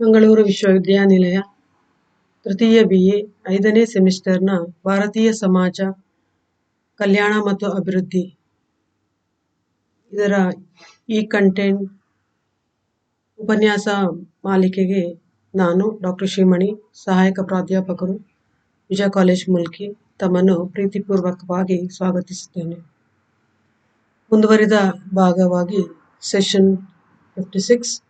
ಮಂಗಳೂರು ವಿಶ್ವವಿದ್ಯಾನಿಲಯ ತೃತೀಯ BA 5ನೇ ಸೆಮಿಸ್ಟರ್ನ ಭಾರತೀಯ ಸಮಾಜ ಕಲ್ಯಾಣ ಮತ್ತು ಅಭಿವೃದ್ಧಿ ಇದರ ಈ ಕಂಟೆಂಟ್ ಉಪನ್ಯಾಸ ಮಾಲಿಕೆಗೆ ನಾನು ಡಾಕ್ಟರ್ ಶ್ರೀಮಣಿ ಸಹಾಯಕ ಪ್ರಾಧ್ಯಾಪಕರು ವಿಜಯ ಕಾಲೇಜ್ ಮುಲ್ಕಿ ತಮ್ಮನ್ನು ಪ್ರೀತಿಪೂರ್ವಕವಾಗಿ ಸ್ವಾಗತಿಸುತ್ತೇನೆ. ಮುಂದುವರಿದ ಭಾಗವಾಗಿ session 56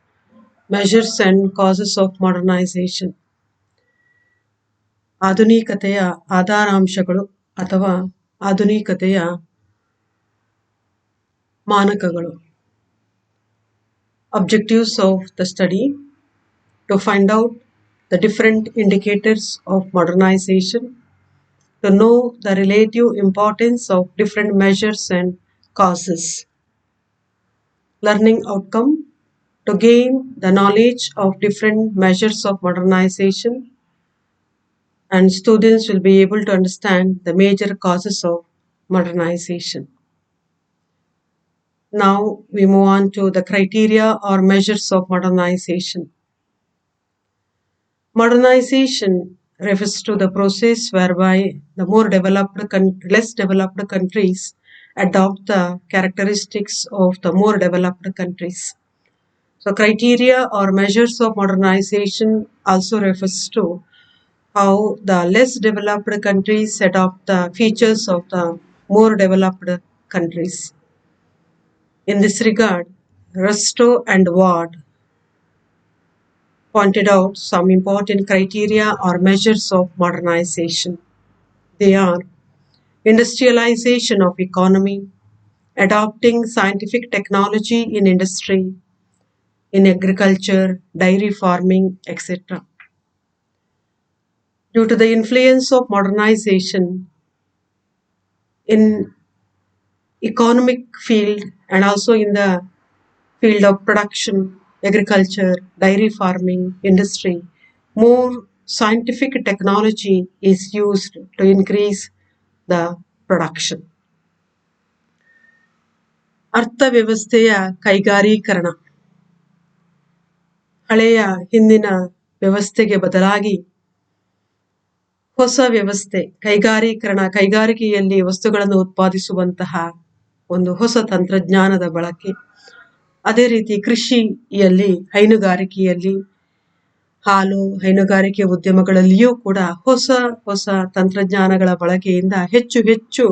measures and causes of modernisation, ಆಧುನಿಕತೆಯ ಆಧಾರಾಂಶಗಳು ಅಥವಾ ಆಧುನಿಕತೆಯ ಮಾನಕಗಳು. Objectives of the study: to find out the different indicators of modernization, to know the relative importance of different measures and causes. Learning outcome: to gain the knowledge of different measures of modernization, and students will be able to understand the major causes of modernization. Now we move on to the criteria or measures of modernization. Modernization refers to the process whereby the less developed countries adopt the characteristics of the more developed countries. So criteria or measures of modernization also refers to how the less developed countries adopt the features of the more developed countries. In this regard, Rustow and Ward pointed out some important criteria or measures of modernization. They are industrialization of economy, adopting scientific technology in industry, in agriculture, dairy farming, etc. Due to the influence of modernization in economic field and also in the field of production, agriculture, dairy farming, industry, more scientific technology is used to increase the production. ಅರ್ಥವ್ಯವಸ್ಥೆಯ ಕೈಗಾರೀಕರಣ. ಹಳೆಯ ಹಿಂದಿನ ವ್ಯವಸ್ಥೆಗೆ ಬದಲಾಗಿ ಹೊಸ ವ್ಯವಸ್ಥೆ ಕೈಗಾರಿಕೆಯಲ್ಲಿ ವಸ್ತುಗಳನ್ನು ಉತ್ಪಾದಿಸುವಂತಹ ಒಂದು ಹೊಸ ತಂತ್ರಜ್ಞಾನದ ಬಳಕೆ. ಅದೇ ರೀತಿ ಕೃಷಿಯಲ್ಲಿ, ಹೈನುಗಾರಿಕೆಯಲ್ಲಿ, ಹೈನುಗಾರಿಕೆ ಉದ್ಯಮಗಳಲ್ಲಿಯೂ ಕೂಡ ಹೊಸ ತಂತ್ರಜ್ಞಾನಗಳ ಬಳಕೆಯಿಂದ ಹೆಚ್ಚು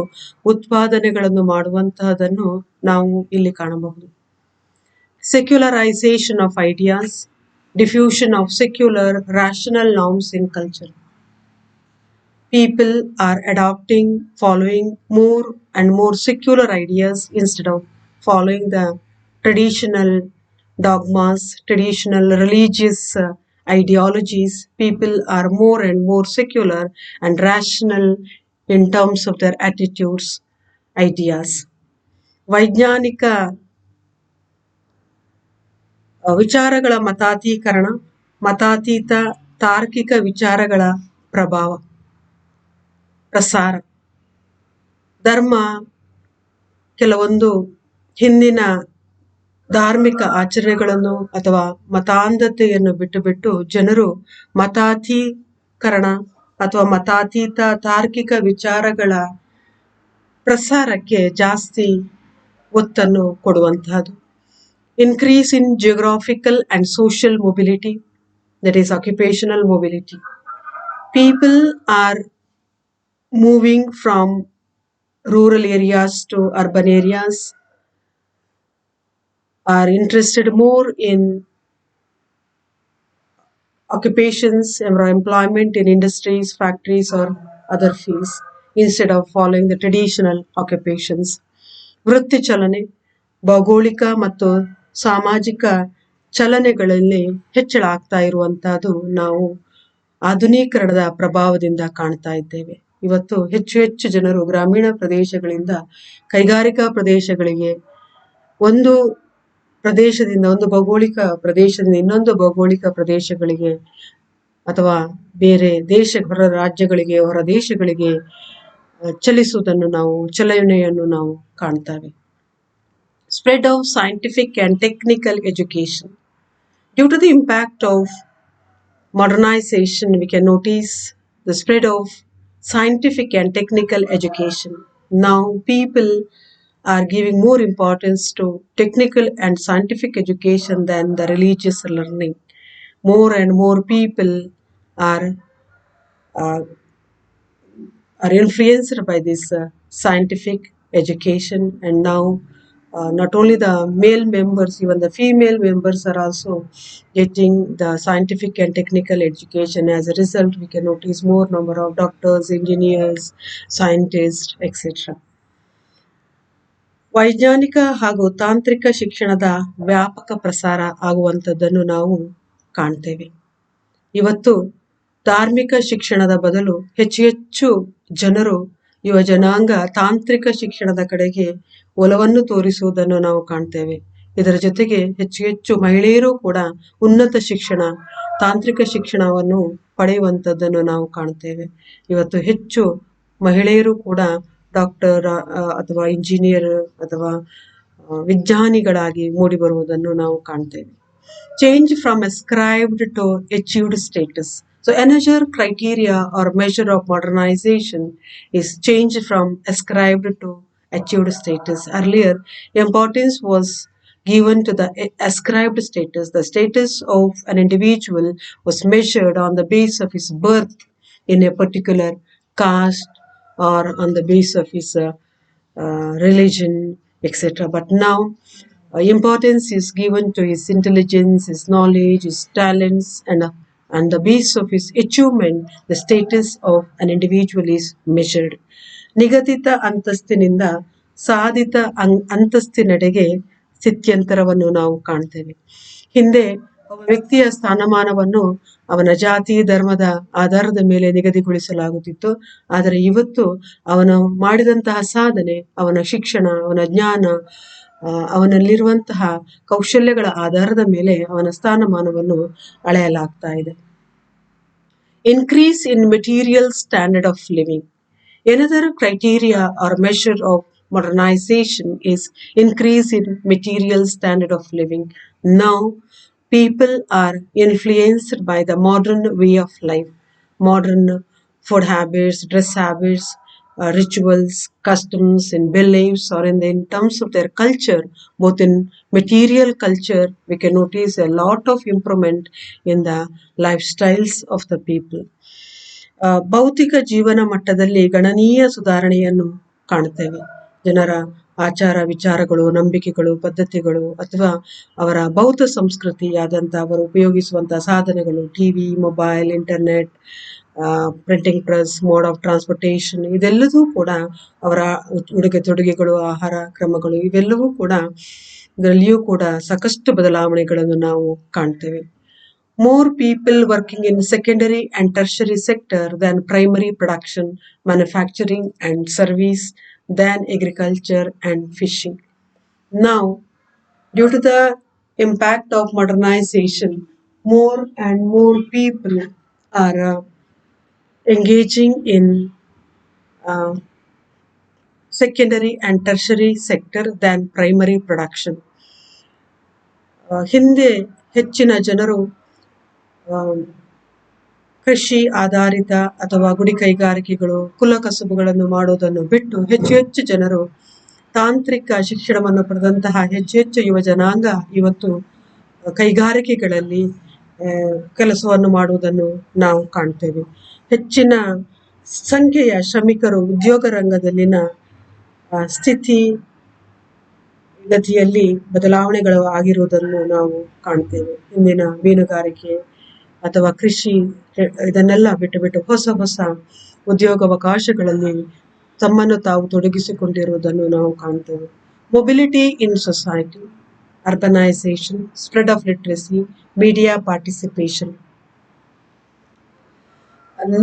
ಉತ್ಪಾದನೆಗಳನ್ನು ಮಾಡುವಂತಹದನ್ನು ನಾವು ಇಲ್ಲಿ ಕಾಣಬಹುದು. Secularisation of ideas, diffusion of secular rational norms in culture. People are following more and more secular ideas instead of following the traditional dogmas, traditional religious ideologies. People are more and more secular and rational in terms of their attitudes, ideas. ವೈಜ್ಞಾನಿಕ ವಿಚಾರಗಳ ಮತಾತೀಕರಣ, ಮತಾತೀತ ತಾರ್ಕಿಕ ವಿಚಾರಗಳ ಪ್ರಸಾರ. ಧರ್ಮ ಕೆಲವೊಂದು ಹಿಂದಿನ ಧಾರ್ಮಿಕ ಆಚರಣೆಗಳನ್ನು ಅಥವಾ ಮತಾಂಧತೆಯನ್ನು ಬಿಟ್ಟು ಜನರು ಮತಾತೀಕರಣ ಅಥವಾ ಮತಾತೀತ ತಾರ್ಕಿಕ ವಿಚಾರಗಳ ಪ್ರಸಾರಕ್ಕೆ ಜಾಸ್ತಿ ಒತ್ತನ್ನು ಕೊಡುವಂತಹದ್ದು. Increase in geographical and social mobility, that is occupational mobility. People are moving from rural areas to urban areas, are interested more in occupations or employment in industries, factories or other fields instead of following the traditional occupations. ವೃತ್ತಿ ಚಲನೆ, ಭೌಗೋಳಿಕ ಮತ್ತು ಸಾಮಾಜಿಕ ಚಲನೆಗಳಲ್ಲಿ ಹೆಚ್ಚಳ ಆಗ್ತಾ ಇರುವಂತಹದ್ದು ನಾವು ಆಧುನೀಕರಣದ ಪ್ರಭಾವದಿಂದ ಕಾಣ್ತಾ ಇದ್ದೇವೆ. ಇವತ್ತು ಹೆಚ್ಚು ಜನರು ಗ್ರಾಮೀಣ ಪ್ರದೇಶಗಳಿಂದ ಕೈಗಾರಿಕಾ ಪ್ರದೇಶಗಳಿಗೆ, ಒಂದು ಪ್ರದೇಶದಿಂದ ಒಂದು ಭೌಗೋಳಿಕ ಪ್ರದೇಶದಿಂದ ಇನ್ನೊಂದು ಭೌಗೋಳಿಕ ಪ್ರದೇಶಗಳಿಗೆ ಅಥವಾ ಬೇರೆ ಹೊರ ರಾಜ್ಯಗಳಿಗೆ, ಹೊರ ದೇಶಗಳಿಗೆ ಚಲನೆಯನ್ನು ನಾವು ಕಾಣ್ತೇವೆ. Spread of scientific and technical education. Due to the impact of modernization, we can notice the spread of scientific and technical education. Now, people are giving more importance to technical and scientific education than the religious learning. More and more people are uh, are influenced by this scientific education, and now not only the male members, even the female members are also getting the scientific and technical education. As a result, we can notice more number of doctors, engineers, scientists, etc. ವೈಜ್ಞಾನಿಕ ಹಾಗೂ ತಾಂತ್ರಿಕ ಶಿಕ್ಷಣದ ವ್ಯಾಪಕ ಪ್ರಸಾರ ಆಗುವಂಥದ್ದನ್ನು ನಾವು ಕಾಣ್ತೇವೆ. ಇವತ್ತು ಧಾರ್ಮಿಕ ಶಿಕ್ಷಣದ ಬದಲು ಹೆಚ್ಚು ಹೆಚ್ಚು ಜನರು ಯುವ ಜನಾಂಗ ತಾಂತ್ರಿಕ ಶಿಕ್ಷಣದ ಕಡೆಗೆ ಒಲವನ್ನು ತೋರಿಸುವುದನ್ನು ನಾವು ಕಾಣ್ತೇವೆ. ಇದರ ಜೊತೆಗೆ ಹೆಚ್ಚು ಹೆಚ್ಚು ಮಹಿಳೆಯರು ಕೂಡ ಉನ್ನತ ಶಿಕ್ಷಣ, ತಾಂತ್ರಿಕ ಶಿಕ್ಷಣವನ್ನು ಪಡೆಯುವಂಥದ್ದನ್ನು ನಾವು ಕಾಣ್ತೇವೆ. ಇವತ್ತು ಹೆಚ್ಚು ಮಹಿಳೆಯರು ಕೂಡ ಡಾಕ್ಟರ್ ಅಥವಾ ಇಂಜಿನಿಯರ್ ಅಥವಾ ವಿಜ್ಞಾನಿಗಳಾಗಿ ಮೂಡಿಬರುವುದನ್ನು ನಾವು ಕಾಣ್ತೇವೆ. Change from ascribed to achieved status. So another criteria or measure of modernization is change from ascribed to achieved status. Earlier, importance was given to the ascribed status. The status of an individual was measured on the basis of his birth in a particular caste or on the basis of his religion, etc. But now importance is given to his intelligence, his knowledge, his talents, and the base of his achievement, the status of an individual is measured. ನಿಗದಿತ ಅಂತಸ್ತಿನಿಂದ ಸಾಧಿತ ಅಂತಸ್ತಿನೆಡೆಗೆ ಸ್ಥಿತ್ಯಂತರವನ್ನು ನಾವು ಕಾಣ್ತೇವೆ. ಹಿಂದೆ ಒಬ್ಬ ವ್ಯಕ್ತಿಯ ಸ್ಥಾನಮಾನವನ್ನು ಅವನ ಜಾತಿ, ಧರ್ಮದ ಆಧಾರದ ಮೇಲೆ ನಿಗದಿಗೊಳಿಸಲಾಗುತ್ತಿತ್ತು. ಆದರೆ ಇವತ್ತು ಅವನು ಮಾಡಿದಂತಹ ಸಾಧನೆ, ಅವನ ಶಿಕ್ಷಣ, ಅವನ ಜ್ಞಾನ, ಅವನಲ್ಲಿರುವಂತಹ ಕೌಶಲ್ಯಗಳ ಆಧಾರದ ಮೇಲೆ ಅವನ ಸ್ಥಾನಮಾನವನ್ನು ಅಳೆಯಲಾಗ್ತಾ ಇದೆ. Increase in material standard of living. Another criteria or measure of modernization is increase in material standard of living. Now, people are influenced by the modern way of life, modern food habits, dress habits, rituals, customs, and beliefs, or in terms of their culture. Both in material culture, we can notice a lot of improvement in the lifestyles of the people. ಭೌತಿಕ ಜೀವನ ಮಟ್ಟದಲ್ಲಿ ಗಣನೀಯ ಸುಧಾರಣೆಯನ್ನು ಕಾಣುತ್ತೇವೆ. ಜನರ ಆಚಾರ ವಿಚಾರಗಳು, ನಂಬಿಕೆಗಳು, ಪದ್ಧತಿಗಳು ಅಥವಾ ಅವರ ಭೌತ ಸಂಸ್ಕೃತಿಯಾದಂಥ ಅವರು ಉಪಯೋಗಿಸುವಂತಹ ಸಾಧನಗಳು, TV, mobile, internet, printing press, mode of transportation, ಇದೆಲ್ಲವೂ ಕೂಡ ಅವರ ಉಡುಗೆ ತೊಡುಗೆಗಳು, ಆಹಾರ ಕ್ರಮಗಳು, ಇವೆಲ್ಲವೂ ಕೂಡ ಇದರಲ್ಲಿಯೂ ಕೂಡ ಸಾಕಷ್ಟು ಬದಲಾವಣೆಗಳನ್ನು ನಾವು ಕಾಣ್ತೇವೆ. More people working in secondary and tertiary sector than primary production, manufacturing and service than agriculture and fishing. Now, due to the impact of modernization, more and more people are engaging in secondary and tertiary sector than primary production. ಹಿಂದೆ ಹೆಚ್ಚಿನ ಜನರು ಕೃಷಿ ಆಧಾರಿತ ಅಥವಾ ಗುಡಿ ಕೈಗಾರಿಕೆಗಳು, ಕುಲ ಕಸುಬುಗಳನ್ನು ಮಾಡೋದನ್ನು ಬಿಟ್ಟು ಹೆಚ್ಚು ಹೆಚ್ಚು ಜನರು ತಾಂತ್ರಿಕ ಶಿಕ್ಷಣವನ್ನು ಪಡೆದಂತಹ ಹೆಚ್ಚು ಹೆಚ್ಚು ಯುವ ಜನಾಂಗ ಇವತ್ತು ಕೈಗಾರಿಕೆಗಳಲ್ಲಿ ಕೆಲಸವನ್ನು ಮಾಡುವುದನ್ನು ನಾವು ಕಾಣ್ತೇವೆ. ಹೆಚ್ಚಿನ ಸಂಖ್ಯೆಯ ಶ್ರಮಿಕರು ಉದ್ಯೋಗ ರಂಗದಲ್ಲಿನ ಸ್ಥಿತಿ ಗತಿಯಲ್ಲಿ ಬದಲಾವಣೆಗಳು ಆಗಿರುವುದನ್ನು ನಾವು ಕಾಣ್ತೇವೆ. ಇಂದಿನ ಮೀನುಗಾರಿಕೆ ಅಥವಾ ಕೃಷಿ ಇದನ್ನೆಲ್ಲ ಬಿಟ್ಟು ಹೊಸ ಹೊಸ ಉದ್ಯೋಗಾವಕಾಶಗಳಲ್ಲಿ ತಮ್ಮನ್ನು ತಾವು ತೊಡಗಿಸಿಕೊಂಡಿರುವುದನ್ನು ನಾವು ಕಾಣ್ತೇವೆ. Mobility in society, urbanisation, spread of literacy, media participation.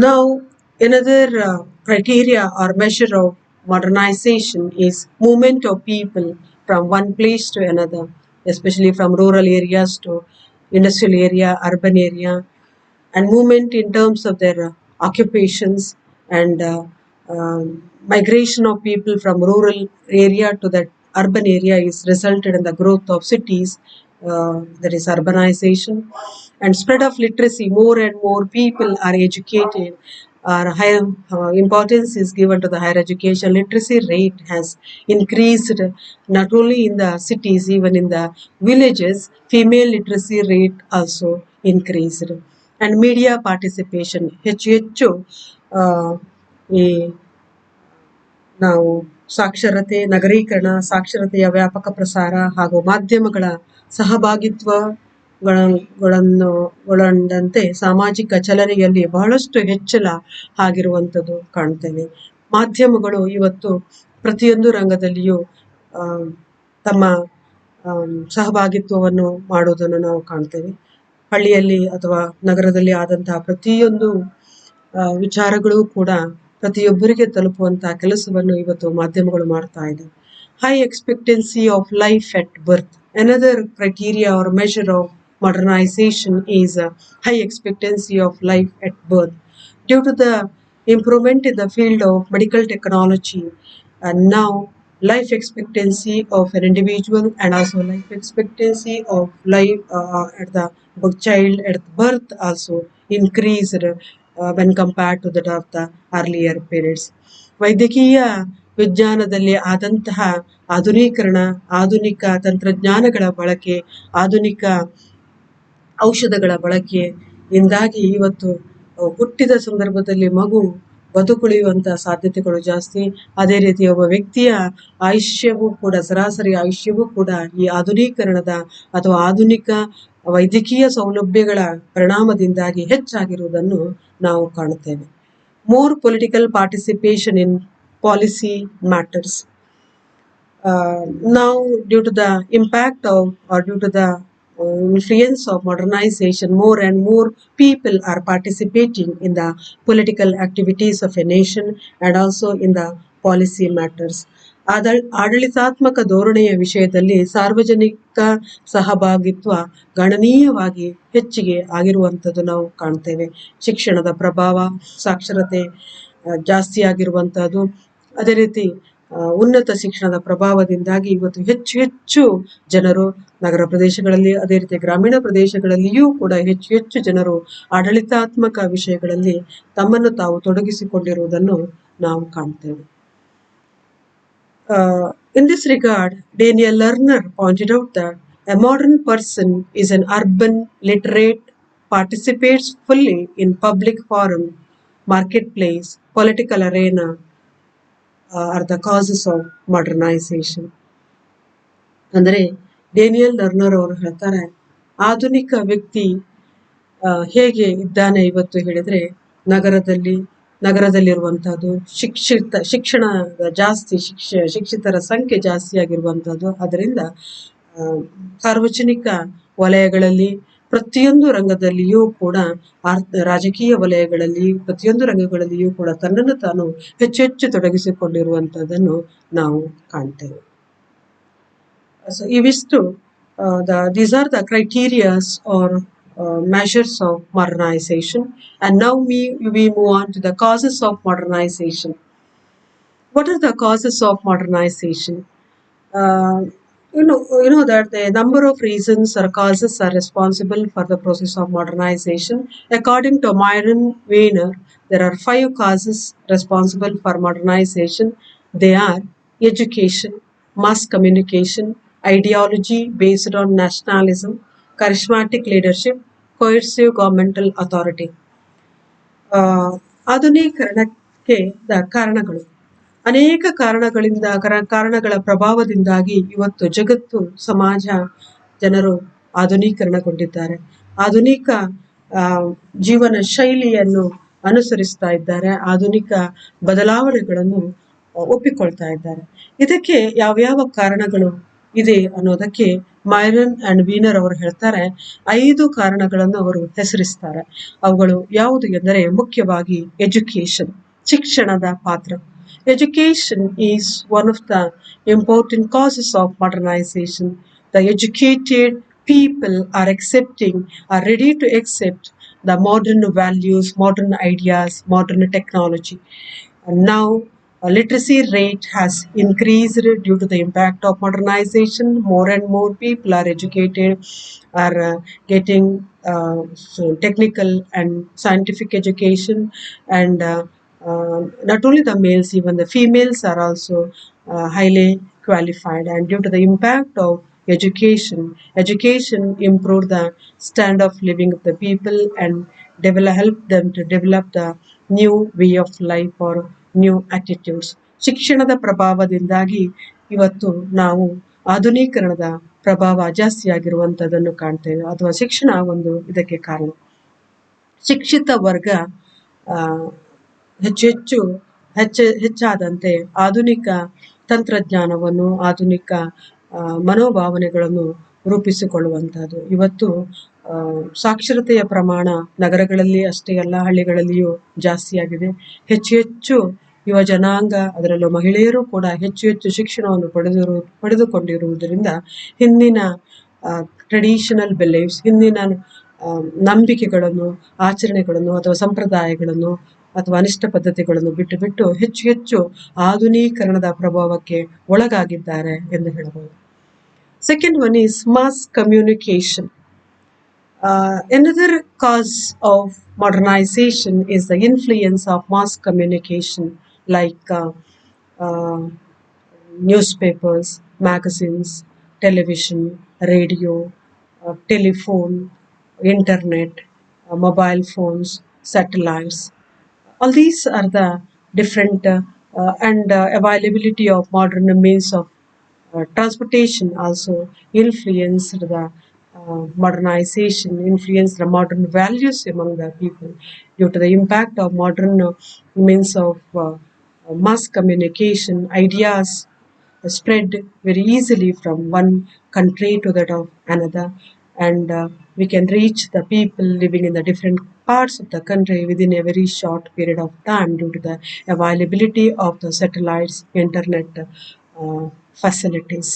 Now, another criteria or measure of modernization is movement of people from one place to another, especially from rural areas to industrial area, urban area, and movement in terms of their occupations and migration of people from rural area to that urban area is resulted in the growth of cities, that is urbanization and spread of literacy. More and more people are educated. Higher importance is given to the higher education. Literacy rate has increased not only in the cities, even in the villages. Female literacy rate also increased. And media participation ಹೆಚ್ಚು ಹೆಚ್ಚು ಆ, ಈ ನಾವು ಸಾಕ್ಷರತೆ, ನಗರೀಕರಣ, ಸಾಕ್ಷರತೆಯ ವ್ಯಾಪಕ ಪ್ರಸಾರ ಹಾಗೂ ಮಾಧ್ಯಮಗಳ ಸಹಭಾಗಿತ್ವಗಳನ್ನು ಒಳಗೊಂಡಂತೆ ಸಾಮಾಜಿಕ ಚಲನೆಯಲ್ಲಿ ಬಹಳಷ್ಟು ಹೆಚ್ಚಳ ಆಗಿರುವಂಥದ್ದು ಕಾಣ್ತೇವೆ. ಮಾಧ್ಯಮಗಳು ಇವತ್ತು ಪ್ರತಿಯೊಂದು ರಂಗದಲ್ಲಿಯೂ ಆ, ತಮ್ಮ ಸಹಭಾಗಿತ್ವವನ್ನು ಮಾಡುವುದನ್ನು ನಾವು ಕಾಣ್ತೇವೆ. ಹಳ್ಳಿಯಲ್ಲಿ ಅಥವಾ ನಗರದಲ್ಲಿ ಆದಂತಹ ಪ್ರತಿಯೊಂದು ವಿಚಾರಗಳು ಕೂಡ ಪ್ರತಿಯೊಬ್ಬರಿಗೆ ತಲುಪುವಂತಹ ಕೆಲಸವನ್ನು ಇವತ್ತು ಮಾಧ್ಯಮಗಳು ಮಾಡ್ತಾ ಇದೆ. High expectancy of life at birth. Another criteria or measure of modernization is a high expectancy of life at birth. Due to the improvement in the field of medical technology, and now life expectancy of an individual and also life expectancy of life at the child at birth also increased when compared to that of the earlier periods. ವೈದ್ಯಕೀಯ ವಿಜ್ಞಾನದಲ್ಲಿ ಆದಂತಹ ಆಧುನೀಕರಣ, ಆಧುನಿಕ ತಂತ್ರಜ್ಞಾನಗಳ ಬಳಕೆ, ಆಧುನಿಕ ಔಷಧಗಳ ಬಳಕೆಯಿಂದಾಗಿ ಇವತ್ತು ಹುಟ್ಟಿದ ಸಂದರ್ಭದಲ್ಲಿ ಮಗು ಬದುಕುಳಿಯುವಂತಹ ಸಾಧ್ಯತೆಗಳು ಜಾಸ್ತಿ. ಅದೇ ರೀತಿ ಒಬ್ಬ ವ್ಯಕ್ತಿಯ ಆಯುಷ್ಯವೂ ಕೂಡ, ಸರಾಸರಿ ಆಯುಷ್ಯವೂ ಕೂಡ ಈ ಆಧುನೀಕರಣದ ಅಥವಾ ಆಧುನಿಕ ವೈದ್ಯಕೀಯ ಸೌಲಭ್ಯಗಳ ಪರಿಣಾಮದಿಂದಾಗಿ ಹೆಚ್ಚಾಗಿರುವುದನ್ನು ನಾವು ಕಾಣುತ್ತೇವೆ. More political participation in policy matters. Now, due to the impact of or due to the influence of modernization, more and more people are participating in the political activities of a nation and also in the policy matters. ಆಡಳಿತಾತ್ಮಕ ಧೋರಣೆಯ ವಿಷಯದಲ್ಲಿ ಸಾರ್ವಜನಿಕ ಸಹಭಾಗಿತ್ವ ಗಣನೀಯವಾಗಿ ಹೆಚ್ಚಿಗೆ ಆಗಿರುವಂಥದ್ದು ನಾವು ಕಾಣ್ತೇವೆ. ಶಿಕ್ಷಣದ ಪ್ರಭಾವ, ಸಾಕ್ಷರತೆ ಜಾಸ್ತಿ ಆಗಿರುವಂಥದ್ದು, ಅದೇ ರೀತಿ ಉನ್ನತ ಶಿಕ್ಷಣದ ಪ್ರಭಾವದಿಂದಾಗಿ ಇವತ್ತು ಹೆಚ್ಚು ಹೆಚ್ಚು ಜನರು ನಗರ ಪ್ರದೇಶಗಳಲ್ಲಿ, ಅದೇ ರೀತಿ ಗ್ರಾಮೀಣ ಪ್ರದೇಶಗಳಲ್ಲಿಯೂ ಕೂಡ ಹೆಚ್ಚು ಹೆಚ್ಚು ಜನರು ಆಡಳಿತಾತ್ಮಕ ವಿಷಯಗಳಲ್ಲಿ ತಮ್ಮನ್ನು ತಾವು ತೊಡಗಿಸಿಕೊಂಡಿರುವುದನ್ನು ನಾವು ಕಾಣ್ತೇವೆ. In this regard, Daniel Lerner pointed out that a modern person is an urban literate, participates fully in public forum, marketplace, political arena, are the causes of modernization. ಅಂದರೆ ಡೇನಿಯಲ್ ಲರ್ನರ್ ಅವರು ಹೇಳ್ತಾರೆ, ಆಧುನಿಕ ವ್ಯಕ್ತಿ ಹೇಗೆ ಇದ್ದಾನೆ ಇವತ್ತು ಹೇಳಿದ್ರೆ, ನಗರದಲ್ಲಿರುವಂಥದ್ದು, ಶಿಕ್ಷಣದ ಜಾಸ್ತಿ, ಶಿಕ್ಷಿತರ ಸಂಖ್ಯೆ ಜಾಸ್ತಿ ಆಗಿರುವಂಥದ್ದು. ಅದರಿಂದ ಸಾರ್ವಜನಿಕ ವಲಯಗಳಲ್ಲಿ ಪ್ರತಿಯೊಂದು ರಂಗದಲ್ಲಿಯೂ ಕೂಡ, ರಾಜಕೀಯ ವಲಯಗಳಲ್ಲಿ ಪ್ರತಿಯೊಂದು ರಂಗಗಳಲ್ಲಿಯೂ ಕೂಡ ತನ್ನನ್ನು ತಾನು ಹೆಚ್ಚು ಹೆಚ್ಚು ತೊಡಗಿಸಿಕೊಂಡಿರುವಂಥದ್ದನ್ನು ನಾವು ಕಾಣ್ತೇವೆ. ಸೊ ಇವಿಷ್ಟು these are the criterias or measures of modernization. And now we move on to the causes of modernization. What are the causes of modernization? You know that the number of reasons or causes are responsible for the process of modernization. According to Myron Weiner, there are 5 causes responsible for modernization. They are education, mass communication, ideology based on nationalism, charismatic leadership, coercive governmental authority. ಆಧುನೀಕರಣಕ್ಕೆ ಕಾರಣಗಳು ಅನೇಕ ಕಾರಣಗಳ ಪ್ರಭಾವದಿಂದಾಗಿ ಇವತ್ತು ಜಗತ್ತು, ಸಮಾಜ, ಜನರು ಆಧುನೀಕರಣಗೊಂಡಿದ್ದಾರೆ. ಆಧುನಿಕ ಜೀವನ ಶೈಲಿಯನ್ನು ಅನುಸರಿಸ್ತಾ ಇದ್ದಾರೆ. ಆಧುನಿಕ ಬದಲಾವಣೆಗಳನ್ನು ಒಪ್ಪಿಕೊಳ್ತಾ ಇದ್ದಾರೆ. ಇದಕ್ಕೆ ಯಾವ್ಯಾವ ಕಾರಣಗಳು ಇದೆ ಅನ್ನೋದಕ್ಕೆ ಮೈರನ್ ಅಂಡ್ ವೀನರ್ ಅವರು ಹೇಳ್ತಾರೆ, 5 ಕಾರಣಗಳನ್ನು ಅವರು ಹೆಸರಿಸ್ತಾರೆ. ಅವುಗಳು ಯಾವುದು ಎಂದರೆ, ಮುಖ್ಯವಾಗಿ ಎಜುಕೇಶನ್, ಶಿಕ್ಷಣದ ಪಾತ್ರ. Education is one of the important causes of modernization. The educated people are ready to accept the modern values, modern ideas, modern technology. And now Literacy rate has increased due to the impact of modernization. More and more people are educated, are getting so technical and scientific education, and not only the males, even the females are also highly qualified. And due to the impact of education improved the standard of living of the people and help them to develop the new way of life or new attitudes. ಶಿಕ್ಷಣದ ಪ್ರಭಾವದಿಂದಾಗಿ ಇವತ್ತು ನಾವು ಆಧುನೀಕರಣದ ಪ್ರಭಾವ ಜಾಸ್ತಿಯಾಗಿರುವಂಥದ್ದನ್ನು ಕಾಣ್ತೇವೆ, ಅಥವಾ ಶಿಕ್ಷಣ ಒಂದು ಇದಕ್ಕೆ ಕಾರಣ. ಶಿಕ್ಷಿತ ವರ್ಗ ಹೆಚ್ಚಾದಂತೆ ಆಧುನಿಕ ತಂತ್ರಜ್ಞಾನವನ್ನು, ಆಧುನಿಕ ಮನೋಭಾವನೆಗಳನ್ನು ರೂಪಿಸಿಕೊಳ್ಳುವಂಥದ್ದು. ಇವತ್ತು ಸಾಕ್ಷರತೆಯ ಪ್ರಮಾಣ ನಗರಗಳಲ್ಲಿ ಅಷ್ಟೇ ಅಲ್ಲ, ಹಳ್ಳಿಗಳಲ್ಲಿಯೂ ಜಾಸ್ತಿಯಾಗಿದೆ. ಹೆಚ್ಚು ಯುವ ಜನಾಂಗ, ಅದರಲ್ಲೂ ಮಹಿಳೆಯರು ಕೂಡ ಹೆಚ್ಚು ಶಿಕ್ಷಣವನ್ನು ಪಡೆದುಕೊಂಡಿರುವುದರಿಂದ ಹಿಂದಿನ ಟ್ರೆಡಿಷನಲ್ ಬಿಲೀಫ್ಸ್, ಹಿಂದಿನ ನಂಬಿಕೆಗಳನ್ನು, ಆಚರಣೆಗಳನ್ನು ಅಥವಾ ಸಂಪ್ರದಾಯಗಳನ್ನು ಅಥವಾ ಅನಿಷ್ಟ ಪದ್ಧತಿಗಳನ್ನು ಬಿಟ್ಟು ಹೆಚ್ಚು ಆಧುನೀಕರಣದ ಪ್ರಭಾವಕ್ಕೆ ಒಳಗಾಗಿದ್ದಾರೆ ಎಂದು ಹೇಳಬಹುದು. Second one is mass communication. Another cause of modernization is the influence of mass communication, like newspapers, magazines, television, radio, telephone, internet, mobile phones, satellites. All these are the different and availability of modern means of transportation also influenced the modernization, influenced the modern values among the people. Due to the impact of modern means of mass communication, ideas spread very easily from one country to that of another, and we can reach the people living in the different parts of the country within a very short period of time due to the availability of the satellites, internet facilities.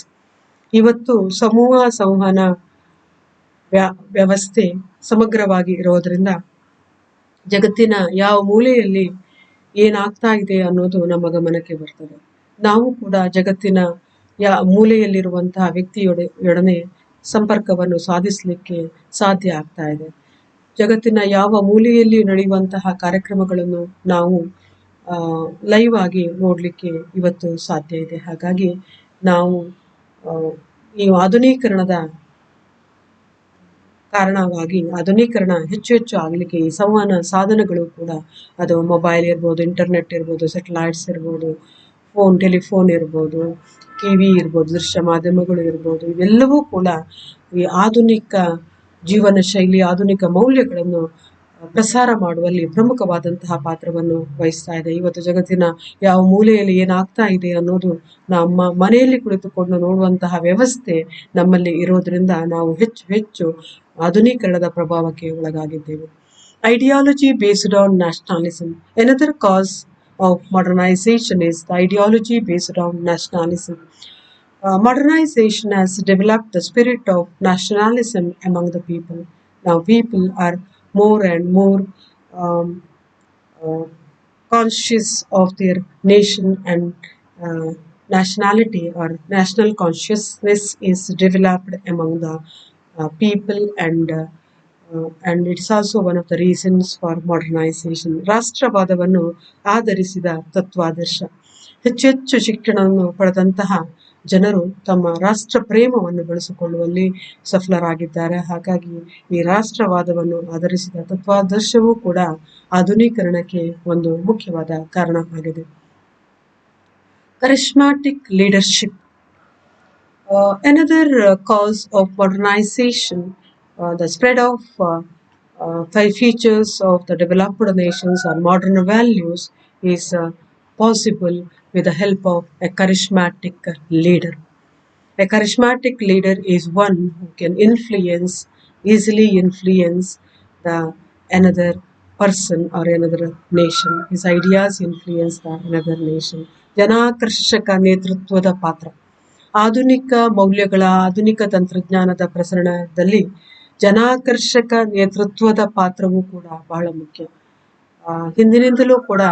ಇವತ್ತು ಸಮೂಹ ಸಂವಹನ ವ್ಯವಸ್ಥೆ ಸಮಗ್ರವಾಗಿ ಇರೋದ್ರಿಂದ ಜಗತ್ತಿನ ಯಾವ ಮೂಲೆಯಲ್ಲಿ ಏನಾಗ್ತಾ ಇದೆ ಅನ್ನೋದು ನಮ್ಮ ಗಮನಕ್ಕೆ ಬರ್ತದೆ. ನಾವು ಕೂಡ ಜಗತ್ತಿನ ಮೂಲೆಯಲ್ಲಿರುವಂತಹ ವ್ಯಕ್ತಿಯೊಡನೆ ಸಂಪರ್ಕವನ್ನು ಸಾಧಿಸಲಿಕ್ಕೆ ಸಾಧ್ಯ ಆಗ್ತಾ ಇದೆ. ಜಗತ್ತಿನ ಯಾವ ಮೂಲೆಯಲ್ಲಿ ನಡೆಯುವಂತಹ ಕಾರ್ಯಕ್ರಮಗಳನ್ನು ನಾವು ಲೈವ್ ಆಗಿ ನೋಡಲಿಕ್ಕೆ ಇವತ್ತು ಸಾಧ್ಯ ಇದೆ. ಹಾಗಾಗಿ ನಾವು ಈ ಆಧುನೀಕರಣದ ಕಾರಣವಾಗಿ ಆಧುನೀಕರಣ ಹೆಚ್ಚು ಆಗಲಿಕ್ಕೆ ಈ ಸಂವಹನ ಸಾಧನಗಳು ಕೂಡ, ಅದು ಮೊಬೈಲ್ ಇರ್ಬೋದು, ಇಂಟರ್ನೆಟ್ ಇರ್ಬೋದು, ಸೆಟಲೈಟ್ಸ್ ಇರ್ಬೋದು, ಟೆಲಿಫೋನ್ ಇರ್ಬೋದು, ಟಿವಿ ಇರ್ಬೋದು, ದೃಶ್ಯ ಮಾಧ್ಯಮಗಳು ಇರ್ಬೋದು, ಇವೆಲ್ಲವೂ ಕೂಡ ಈ ಆಧುನಿಕ ಜೀವನ ಶೈಲಿ, ಆಧುನಿಕ ಮೌಲ್ಯಗಳನ್ನು ಪ್ರಸಾರ ಮಾಡುವಲ್ಲಿ ಪ್ರಮುಖವಾದಂತಹ ಪಾತ್ರವನ್ನು ವಹಿಸ್ತಾ ಇದೆ. ಇವತ್ತು ಜಗತ್ತಿನ ಯಾವ ಮೂಲೆಯಲ್ಲಿ ಏನಾಗ್ತಾ ಇದೆ ಅನ್ನೋದು ನಮ್ಮ ಮನೆಯಲ್ಲಿ ಕುಳಿತುಕೊಂಡು ನೋಡುವಂತಹ ವ್ಯವಸ್ಥೆ ನಮ್ಮಲ್ಲಿ ಇರೋದ್ರಿಂದ ನಾವು ಹೆಚ್ಚು ಆಧುನೀಕರಣದ ಪ್ರಭಾವಕ್ಕೆ ಒಳಗಾಗಿದ್ದೇವೆ. Ideology based on nationalism. Another cause of modernization is the ideology based on nationalism. Modernization has developed the spirit of nationalism among the people. Now people are more and more conscious of their nation, and nationality or national consciousness is developed among the people, and it's also one of the reasons for modernization. ರಾಷ್ಟ್ರವಾದವನ್ನು ಆಧರಿಸಿದ ತತ್ವಾದರ್ಶ. ಹೆಚ್ಚು ಶಿಕ್ಷಣವನ್ನು ಪಡೆದಂತಹ ಜನರು ತಮ್ಮ ರಾಷ್ಟ್ರ ಪ್ರೇಮವನ್ನು ಬೆಳೆಸಿಕೊಳ್ಳುವಲ್ಲಿ ಸಫಲರಾಗಿದ್ದಾರೆ. ಹಾಗಾಗಿ ಈ ರಾಷ್ಟ್ರವಾದವನ್ನು ಆಧರಿಸಿದ ತತ್ವಾದರ್ಶವೂ ಕೂಡ ಆಧುನೀಕರಣಕ್ಕೆ ಒಂದು ಮುಖ್ಯವಾದ ಕಾರಣ ಆಗಿದೆ. ಕರಿಸ್ಮ್ಯಾಟಿಕ್ leadership. Another cause of modernization, the spread of five features of the developed nations or modern values is possible with the help of a charismatic leader. A charismatic leader is one who can easily influence another person or another nation. His ideas influence another nation. ಜನಾಕರ್ಷಕ ನೇತೃತ್ವದ ಪಾತ್ರ. ಆಧುನಿಕ ಮೌಲ್ಯಗಳ, ಆಧುನಿಕ ತಂತ್ರಜ್ಞಾನದ ಪ್ರಸರಣದಲ್ಲಿ ಜನಾಕರ್ಷಕ ನೇತೃತ್ವದ ಪಾತ್ರವೂ ಕೂಡ ಬಹಳ ಮುಖ್ಯ. ಹಿಂದಿನಿಂದಲೂ ಕೂಡ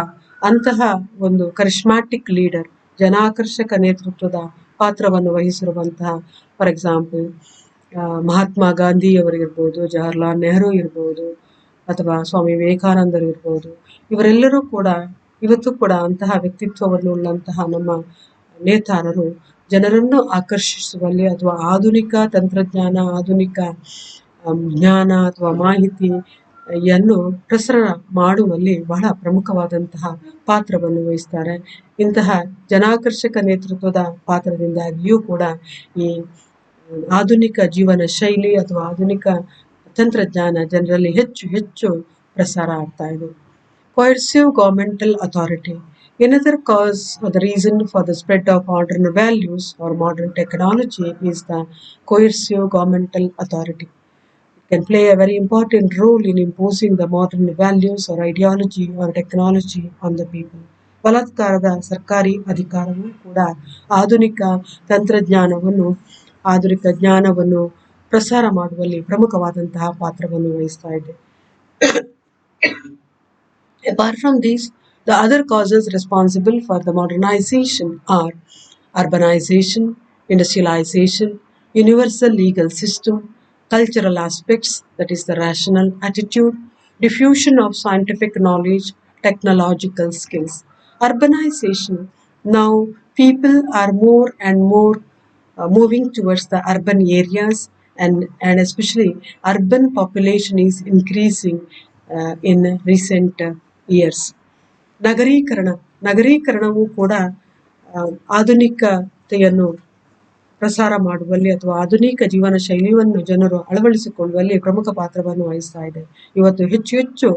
ಅಂತಹ ಒಂದು ಕರಿಷ್ಮ್ಯಾಟಿಕ್ ಲೀಡರ್, ಜನಾಕರ್ಷಕ ನೇತೃತ್ವದ ಪಾತ್ರವನ್ನು ವಹಿಸಿರುವಂತಹ, ಫಾರ್ ಎಕ್ಸಾಂಪಲ್ ಮಹಾತ್ಮ ಗಾಂಧಿಯವರಿರ್ಬೋದು, ಜವಾಹರ್ಲಾಲ್ ನೆಹರು ಇರ್ಬೋದು, ಅಥವಾ ಸ್ವಾಮಿ ವಿವೇಕಾನಂದರು ಇರ್ಬೋದು. ಇವರೆಲ್ಲರೂ ಕೂಡ ಇವತ್ತು ಕೂಡ ಅಂತಹ ವ್ಯಕ್ತಿತ್ವವನ್ನು ಉಳ್ಳಂತಹ ನಮ್ಮ ನೇತಾರರು ಜನರನ್ನು ಆಕರ್ಷಿಸುವಲ್ಲಿ ಅಥವಾ ಆಧುನಿಕ ತಂತ್ರಜ್ಞಾನ, ಆಧುನಿಕ ಜ್ಞಾನ ಅಥವಾ ಮಾಹಿತಿಯನ್ನು ಪ್ರಸರಣ ಮಾಡುವಲ್ಲಿ ಬಹಳ ಪ್ರಮುಖವಾದಂತಹ ಪಾತ್ರವನ್ನು ವಹಿಸ್ತಾರೆ. ಇಂತಹ ಜನಾಕರ್ಷಕ ನೇತೃತ್ವದ ಪಾತ್ರದಿಂದಾಗಿಯೂ ಕೂಡ ಈ ಆಧುನಿಕ ಜೀವನ ಶೈಲಿ ಅಥವಾ ಆಧುನಿಕ ತಂತ್ರಜ್ಞಾನ ಜನರಲ್ಲಿ ಹೆಚ್ಚು ಹೆಚ್ಚು ಪ್ರಸಾರ ಆಗ್ತಾ ಇದೆ. Coercive governmental authority. Another cause or the reason for the spread of modern values or modern technology is the coercive governmental authority. It can play a very important role in imposing the modern values or ideology or technology on the people. ಬಲಾತ್ಕಾರದ ಸರ್ಕಾರಿ ಅಧಿಕಾರವು ಕೂಡ ಆಧುನಿಕ ತಂತ್ರಜ್ಞಾನವನ್ನು, ಆಧುನಿಕ ಜ್ಞಾನವನ್ನು ಪ್ರಸಾರ ಮಾಡುವಲ್ಲಿ ಪ್ರಮುಖವಾದಂತಹ ಪಾತ್ರವನ್ನು ವಹಿಸ್ತಾ ಇದೆ. Apart from these, the other causes responsible for the modernization are urbanization, industrialization, universal legal system, cultural aspects, that is the rational attitude, diffusion of scientific knowledge, technological skills. Urbanization. Now people are more and more moving towards the urban areas, and especially urban population is increasing in recent years. ನಗರೀಕರಣವು ಕೂಡ ಆಧುನಿಕತೆಯನ್ನು ಪ್ರಸಾರ ಮಾಡುವಲ್ಲಿ ಅಥವಾ ಆಧುನಿಕ ಜೀವನ ಶೈಲಿಯನ್ನು ಜನರು ಅಳವಡಿಸಿಕೊಳ್ಳುವಲ್ಲಿ ಪ್ರಮುಖ ಪಾತ್ರವನ್ನು ವಹಿಸ್ತಾ ಇದೆ. ಇವತ್ತು ಹೆಚ್ಚು ಹೆಚ್ಚು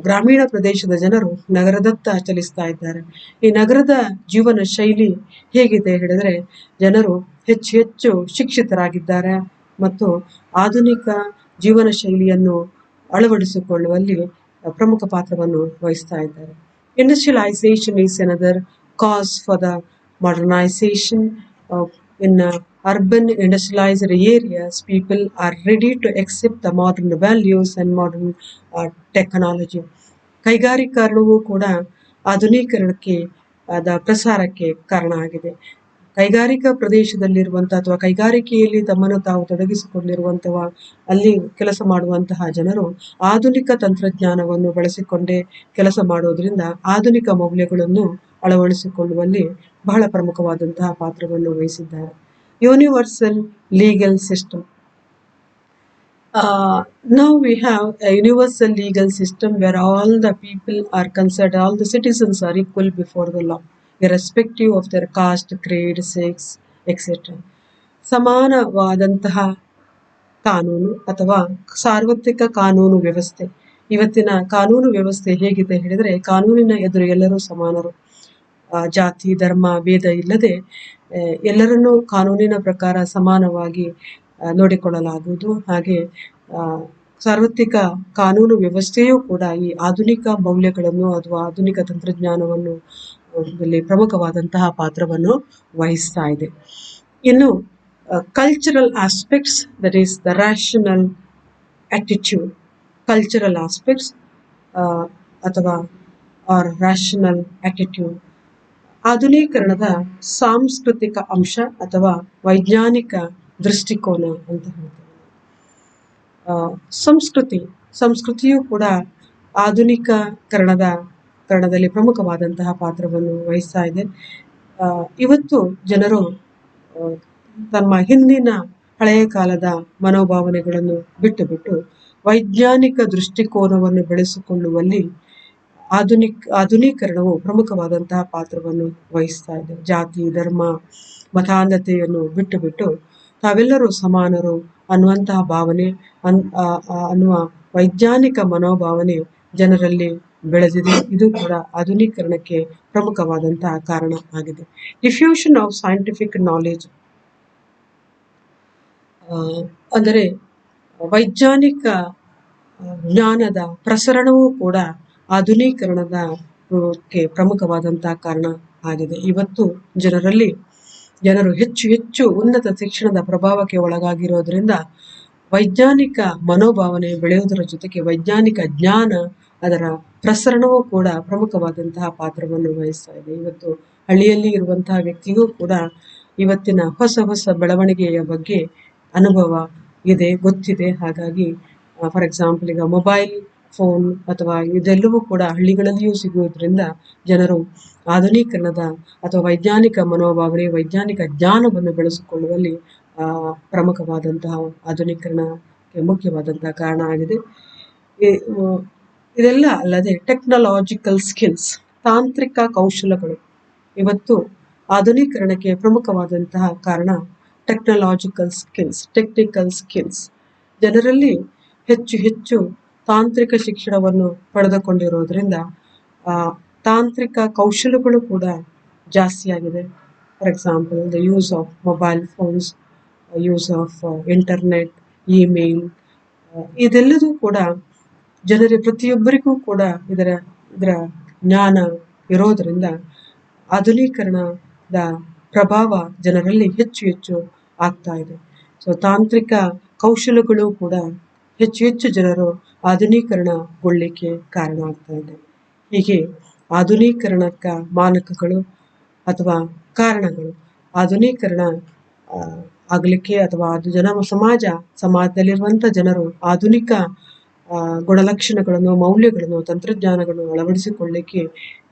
ಗ್ರಾಮೀಣ ಪ್ರದೇಶದ ಜನರು ನಗರದತ್ತ ಚಲಿಸ್ತಾ ಇದ್ದಾರೆ. ಈ ನಗರದ ಜೀವನ ಶೈಲಿ ಹೇಗಿದೆ ಹೇಳಿದ್ರೆ, ಜನರು ಹೆಚ್ಚು ಹೆಚ್ಚು ಶಿಕ್ಷಿತರಾಗಿದ್ದಾರೆ ಮತ್ತು ಆಧುನಿಕ ಜೀವನ ಶೈಲಿಯನ್ನು ಅಳವಡಿಸಿಕೊಳ್ಳುವಲ್ಲಿ ಪ್ರಮುಖ ಪಾತ್ರವನ್ನು ವಹಿಸ್ತಾ ಇದ್ದಾರೆ. Industrialization is another cause for the modernization. In urban industrialized areas, people are ready to accept the modern values and modern technology. ಕೈಗಾರೀಕರಣವು ಕೂಡ ಆಧುನೀಕರಣಕ್ಕೆ ಪ್ರಸಾರಕ್ಕೆ ಕಾರಣ ಆಗಿದೆ. ಕೈಗಾರಿಕಾ ಪ್ರದೇಶದಲ್ಲಿರುವಂತಹ ಅಥವಾ ಕೈಗಾರಿಕೆಯಲ್ಲಿ ತಮ್ಮನ್ನು ತಾವು ತೊಡಗಿಸಿಕೊಂಡಿರುವಂತಹ ಅಲ್ಲಿ ಕೆಲಸ ಮಾಡುವಂತಹ ಜನರು ಆಧುನಿಕ ತಂತ್ರಜ್ಞಾನವನ್ನು ಬಳಸಿಕೊಂಡೇ ಕೆಲಸ ಮಾಡೋದ್ರಿಂದ ಆಧುನಿಕ ಮೌಲ್ಯಗಳನ್ನು ಅಳವಡಿಸಿಕೊಳ್ಳುವಲ್ಲಿ ಬಹಳ ಪ್ರಮುಖವಾದಂತಹ ಪಾತ್ರವನ್ನು ವಹಿಸಿದ್ದಾರೆ. Universal legal system. Now we have a universal legal system where all the people are considered, all the citizens are equal before the law, irrespective of their caste, creed, sex, etc. ಸಮಾನವಾದಂತಹ ಕಾನೂನು ಅಥವಾ ಸಾರ್ವತ್ರಿಕ ಕಾನೂನು ವ್ಯವಸ್ಥೆ. ಇವತ್ತಿನ ಕಾನೂನು ವ್ಯವಸ್ಥೆ ಹೇಗಿದೆ ಹೇಳಿದರೆ, ಕಾನೂನಿನ ಎದುರು ಎಲ್ಲರೂ ಸಮಾನರು. ಜಾತಿ ಧರ್ಮ ಭೇದ ಇಲ್ಲದೆ ಎಲ್ಲರನ್ನೂ ಕಾನೂನಿನ ಪ್ರಕಾರ ಸಮಾನವಾಗಿ ನೋಡಿಕೊಳ್ಳಲಾಗುವುದು. ಹಾಗೆ ಸಾರ್ವತ್ರಿಕ ಕಾನೂನು ವ್ಯವಸ್ಥೆಯೂ ಕೂಡ ಈ ಆಧುನಿಕ ಮೌಲ್ಯಗಳನ್ನು ಅಥವಾ ಆಧುನಿಕ ತಂತ್ರಜ್ಞಾನವನ್ನು ಪ್ರಮುಖವಾದಂತಹ ಪಾತ್ರವನ್ನು ವಹಿಸ್ತಾ ಇದೆ. ಇನ್ನು cultural aspects, that is the rational attitude. Cultural aspects ಅಥವಾ ಆರ್ ರ್ಯಾಷನಲ್ ಆಟಿಟ್ಯೂಡ್ ಆಧುನೀಕರಣದ ಸಾಂಸ್ಕೃತಿಕ ಅಂಶ ಅಥವಾ ವೈಜ್ಞಾನಿಕ ದೃಷ್ಟಿಕೋನ ಅಂತ ಹೇಳ್ತೇವೆ. ಸಂಸ್ಕೃತಿಯು ಕೂಡ ಆಧುನಿಕರಣದಲ್ಲಿ ಪ್ರಮುಖವಾದಂತಹ ಪಾತ್ರವನ್ನು ವಹಿಸ್ತಾ ಇದೆ. ಇವತ್ತು ಜನರು ತಮ್ಮ ಹಿಂದಿನ ಹಳೆಯ ಕಾಲದ ಮನೋಭಾವನೆಗಳನ್ನು ಬಿಟ್ಟು ವೈಜ್ಞಾನಿಕ ದೃಷ್ಟಿಕೋನವನ್ನು ಬೆಳೆಸಿಕೊಳ್ಳುವಲ್ಲಿ ಆಧುನೀಕರಣವು ಪ್ರಮುಖವಾದಂತಹ ಪಾತ್ರವನ್ನು ವಹಿಸ್ತಾ ಇದೆ. ಜಾತಿ ಧರ್ಮ ಮತಾಂಧತೆಯನ್ನು ಬಿಟ್ಟು ತಾವೆಲ್ಲರೂ ಸಮಾನರು ಅನ್ನುವಂತಹ ಭಾವನೆ, ಅನ್ನುವ ವೈಜ್ಞಾನಿಕ ಮನೋಭಾವನೆ ಜನರಲ್ಲಿ ಬೆಳೆದಿದೆ. ಇದು ಕೂಡ ಆಧುನೀಕರಣಕ್ಕೆ ಪ್ರಮುಖವಾದಂತಹ ಕಾರಣ ಆಗಿದೆ. ಡಿಫ್ಯೂಷನ್ ಆಫ್ ಸೈಂಟಿಫಿಕ್ ನಾಲೆಜ್ ಅಂದರೆ ವೈಜ್ಞಾನಿಕ ಜ್ಞಾನದ ಪ್ರಸರಣವೂ ಕೂಡ ಆಧುನೀಕರಣಕ್ಕೆ ಪ್ರಮುಖವಾದಂತಹ ಕಾರಣ ಆಗಿದೆ. ಇವತ್ತು ಜನರು ಹೆಚ್ಚು ಉನ್ನತ ಶಿಕ್ಷಣದ ಪ್ರಭಾವಕ್ಕೆ ಒಳಗಾಗಿರೋದ್ರಿಂದ ವೈಜ್ಞಾನಿಕ ಮನೋಭಾವನೆ ಬೆಳೆಯುವುದರ ಜೊತೆಗೆ ವೈಜ್ಞಾನಿಕ ಜ್ಞಾನ ಅದರ ಪ್ರಸರಣವೂ ಕೂಡ ಪ್ರಮುಖವಾದಂತಹ ಪಾತ್ರವನ್ನು ವಹಿಸ್ತಾ ಇದೆ. ಇವತ್ತು ಹಳ್ಳಿಯಲ್ಲಿ ಇರುವಂತಹ ವ್ಯಕ್ತಿಗೂ ಕೂಡ ಇವತ್ತಿನ ಹೊಸ ಹೊಸ ಬೆಳವಣಿಗೆಯ ಬಗ್ಗೆ ಅನುಭವ ಇದೆ, ಗೊತ್ತಿದೆ. ಹಾಗಾಗಿ ಫಾರ್ ಎಕ್ಸಾಂಪಲ್ ಈಗ ಮೊಬೈಲ್ ಫೋನ್ ಅಥವಾ ಇದೆಲ್ಲವೂ ಕೂಡ ಹಳ್ಳಿಗಳಲ್ಲಿಯೂ ಸಿಗುವುದರಿಂದ ಜನರು ಆಧುನೀಕರಣದ ಅಥವಾ ವೈಜ್ಞಾನಿಕ ಮನೋಭಾವನೆ, ವೈಜ್ಞಾನಿಕ ಜ್ಞಾನವನ್ನು ಬೆಳೆಸಿಕೊಳ್ಳುವಲ್ಲಿ ಪ್ರಮುಖವಾದಂತಹ ಆಧುನೀಕರಣಕ್ಕೆ ಮುಖ್ಯವಾದಂತಹ ಕಾರಣ ಆಗಿದೆ. ಇದೆಲ್ಲ ಅಲ್ಲದೆ ಟೆಕ್ನಾಲಜಿಕಲ್ ಸ್ಕಿಲ್ಸ್, ತಾಂತ್ರಿಕ ಕೌಶಲಗಳು ಇವತ್ತು ಆಧುನೀಕರಣಕ್ಕೆ ಪ್ರಮುಖವಾದಂತಹ ಕಾರಣ ಟೆಕ್ನಿಕಲ್ ಸ್ಕಿಲ್ಸ್. ಜನರಲ್ಲಿ ಹೆಚ್ಚು ಹೆಚ್ಚು ತಾಂತ್ರಿಕ ಶಿಕ್ಷಣವನ್ನು ಪಡೆದುಕೊಂಡಿರೋದ್ರಿಂದ ತಾಂತ್ರಿಕ ಕೌಶಲಗಳು ಕೂಡ ಜಾಸ್ತಿಯಾಗಿದೆ. For example the use of mobile phones, use of internet, email, ಇದೆಲ್ಲದೂ ಕೂಡ ಪ್ರತಿಯೊಬ್ಬರಿಗೂ ಕೂಡ ಇದರ ಜ್ಞಾನ ಇರೋದರಿಂದ ಆಧುನೀಕರಣದ ಪ್ರಭಾವ ಜನರಲ್ಲಿ ಹೆಚ್ಚು ಹೆಚ್ಚು ಆಗ್ತಾ ಇದೆ. ಸೊ ತಾಂತ್ರಿಕ ಕೌಶಲಗಳು ಕೂಡ ಹೆಚ್ಚು ಹೆಚ್ಚು ಜನರು ಆಧುನೀಕರಣಗೊಳ್ಳಿಕ್ಕೆ ಕಾರಣ ಆಗ್ತಾ ಇದೆ. ಹೀಗೆ ಆಧುನೀಕರಣಕ್ಕ ಮಾನಕಗಳು ಅಥವಾ ಕಾರಣಗಳು, ಆಧುನೀಕರಣ ಆಗಲಿಕ್ಕೆ ಅಥವಾ ಸಮಾಜದಲ್ಲಿರುವಂಥ ಜನರು ಆಧುನಿಕ ಗುಣಲಕ್ಷಣಗಳನ್ನು, ಮೌಲ್ಯಗಳನ್ನು, ತಂತ್ರಜ್ಞಾನಗಳನ್ನು ಅಳವಡಿಸಿಕೊಳ್ಳಲಿಕ್ಕೆ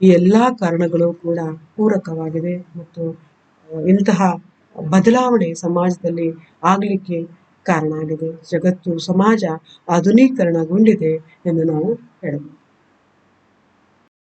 ಈ ಎಲ್ಲ ಕಾರಣಗಳು ಕೂಡ ಪೂರಕವಾಗಿದೆ ಮತ್ತು ಇಂತಹ ಬದಲಾವಣೆ ಸಮಾಜದಲ್ಲಿ ಆಗಲಿಕ್ಕೆ ಕಾರಣ ಆಗಿದೆ. ಸಮಾಜ ಆಧುನೀಕರಣಗೊಂಡಿದೆ ಎಂದು ನಾವು ಹೇಳಬಹುದು.